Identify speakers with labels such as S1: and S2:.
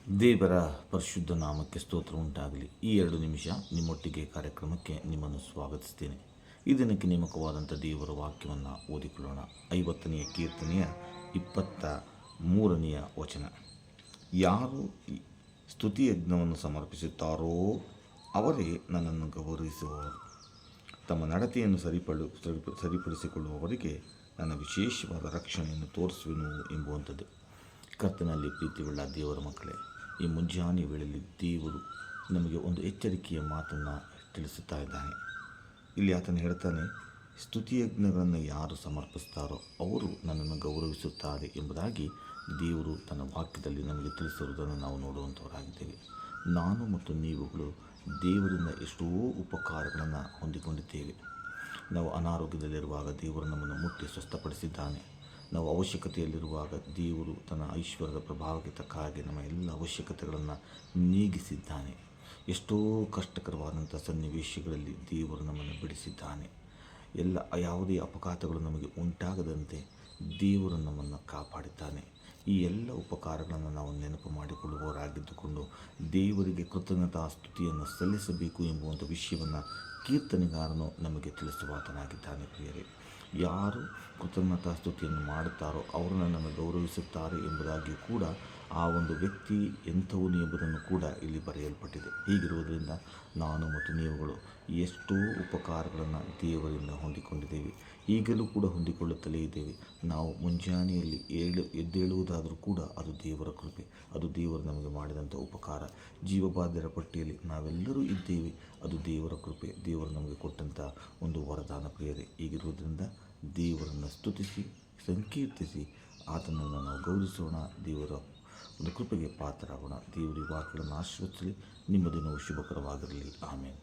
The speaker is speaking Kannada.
S1: ದೇವರ ಪರಿಶುದ್ಧ ನಾಮಕ್ಕೆ ಸ್ತೋತ್ರ ಉಂಟಾಗಲಿ. ಈ 2 ನಿಮಿಷ ನಿಮ್ಮೊಟ್ಟಿಗೆ ಕಾರ್ಯಕ್ರಮಕ್ಕೆ ನಿಮ್ಮನ್ನು ಸ್ವಾಗತಿಸ್ತೇನೆ. ಈ ದಿನಕ್ಕೆ ನೇಮಕವಾದಂಥ ದೇವರ ವಾಕ್ಯವನ್ನು ಓದಿಕೊಳ್ಳೋಣ. 50ನೇ ಕೀರ್ತನೆಯ 23ನೇ ವಚನ. ಯಾರು ಸ್ತುತಿಯಜ್ಞವನ್ನು ಸಮರ್ಪಿಸುತ್ತಾರೋ ಅವರೇ ನನ್ನನ್ನು ಗೌರವಿಸುವವರು. ತಮ್ಮ ನಡತೆಯನ್ನು ಸರಿಪಡಿಸಿಕೊಳ್ಳುವವರಿಗೆ ನನ್ನ ವಿಶೇಷವಾದ ರಕ್ಷಣೆಯನ್ನು ತೋರಿಸುವೆನು ಎಂಬುವಂಥದ್ದು. ಕರ್ತನಲ್ಲಿ ಪ್ರೀತಿಯುಳ್ಳ ದೇವರ ಮಕ್ಕಳೇ, ಈ ಮುಂಜಾನೆ ವೇಳೆಯಲ್ಲಿ ದೇವರು ನಮಗೆ ಒಂದು ಎಚ್ಚರಿಕೆಯ ಮಾತನ್ನು ತಿಳಿಸುತ್ತಾ ಇದ್ದಾನೆ. ಇಲ್ಲಿ ಆತನು ಹೇಳ್ತಾನೆ, ಸ್ತುತಿಯಜ್ಞಗಳನ್ನು ಯಾರು ಸಮರ್ಪಿಸ್ತಾರೋ ಅವರು ನನ್ನನ್ನು ಗೌರವಿಸುತ್ತಾರೆ ಎಂಬುದಾಗಿ ದೇವರು ತನ್ನ ವಾಕ್ಯದಲ್ಲಿ ನಮಗೆ ತಿಳಿಸಿರುವುದನ್ನು ನಾವು ನೋಡುವಂಥವರಾಗಿದ್ದೇವೆ. ನಾನು ಮತ್ತು ನೀವುಗಳು ದೇವರಿಂದ ಎಷ್ಟೋ ಉಪಕಾರಗಳನ್ನು ಹೊಂದಿಕೊಂಡಿದ್ದೇವೆ. ನಾವು ಅನಾರೋಗ್ಯದಲ್ಲಿರುವಾಗ ದೇವರು ನಮ್ಮನ್ನು ಮುಟ್ಟಿ ಸ್ವಸ್ಥಪಡಿಸಿದ್ದಾನೆ. ನಾವು ಅವಶ್ಯಕತೆಯಲ್ಲಿರುವಾಗ ದೇವರು ತನ್ನ ಐಶ್ವರ್ಯದ ಪ್ರಭಾವಕ್ಕೆ ತಕ್ಕ ಹಾಗೆ ನಮ್ಮ ಎಲ್ಲ ಅವಶ್ಯಕತೆಗಳನ್ನು ನೀಗಿಸಿದ್ದಾನೆ. ಎಷ್ಟೋ ಕಷ್ಟಕರವಾದಂಥ ಸನ್ನಿವೇಶಗಳಲ್ಲಿ ದೇವರು ನಮ್ಮನ್ನು ಬಿಡಿಸಿದ್ದಾನೆ. ಯಾವುದೇ ಅಪಘಾತಗಳು ನಮಗೆ ಉಂಟಾಗದಂತೆ ದೇವರು ನಮ್ಮನ್ನು ಕಾಪಾಡಿದ್ದಾನೆ. ಈ ಎಲ್ಲ ಉಪಕಾರಗಳನ್ನು ನಾವು ನೆನಪು ಮಾಡಿಕೊಳ್ಳುವವರಾಗಿದ್ದುಕೊಂಡು ದೇವರಿಗೆ ಕೃತಜ್ಞತಾ ಸ್ತುತಿಯನ್ನು ಸಲ್ಲಿಸಬೇಕು ಎಂಬುವಂಥ ವಿಷಯವನ್ನು ಕೀರ್ತನೆಗಾರನು ನಮಗೆ ತಿಳಿಸುವಾತನಾಗಿದ್ದಾನೆ. ಪ್ರಿಯರೇ, ಯಾರು ಕೃತಜ್ಞತಾ ಸ್ತುತಿಯನ್ನು ಮಾಡುತ್ತಾರೋ ಅವರು ನನ್ನನ್ನು ಗೌರವಿಸುತ್ತಾರೆ ಎಂಬುದಾಗಿಯೂ ಕೂಡ ಆ ಒಂದು ವ್ಯಕ್ತಿ ಎಂಥವನು ಎಂಬುದನ್ನು ಕೂಡ ಇಲ್ಲಿ ಬರೆಯಲ್ಪಟ್ಟಿದೆ. ಹೀಗಿರುವುದರಿಂದ ನಾನು ಮತ್ತು ನೀವುಗಳು ಎಷ್ಟೋ ಉಪಕಾರಗಳನ್ನು ದೇವರಿಂದ ಹೊಂದಿಕೊಂಡಿದ್ದೇವೆ, ಈಗಲೂ ಕೂಡ ಹೊಂದಿಕೊಳ್ಳುತ್ತಲೇ ಇದ್ದೇವೆ. ನಾವು ಮುಂಜಾನೆಯಲ್ಲಿ ಎದ್ದೇಳುವುದಾದರೂ ಕೂಡ ಅದು ದೇವರ ಕೃಪೆ, ಅದು ದೇವರು ನಮಗೆ ಮಾಡಿದಂಥ ಉಪಕಾರ. ಜೀವಬಾಧ್ಯರ ಪಟ್ಟಿಯಲ್ಲಿ ನಾವೆಲ್ಲರೂ ಇದ್ದೇವೆ, ಅದು ದೇವರ ಕೃಪೆ, ದೇವರು ನಮಗೆ ಕೊಟ್ಟಂಥ ಒಂದು ವರದಾನ. ಪ್ರಿಯರೇ, ಹೀಗಿರುವುದರಿಂದ ದೇವರನ್ನು ಸ್ತುತಿಸಿ ಸಂಕೀರ್ತಿಸಿ ಆತನನ್ನು ನಾವು ಗೌರವಿಸೋಣ. ದೇವರ ಒಂದು ಕೃಪೆಗೆ ಪಾತ್ರರಾಗೋಣ. ದೇವರ ವಾಕ್ಯಗಳನ್ನು ಆಶೀರ್ವದಿಸಲಿ. ನಿಮ್ಮ ದಿನವು ಶುಭಕರವಾಗಿರಲಿ. ಆಮೇಲೆ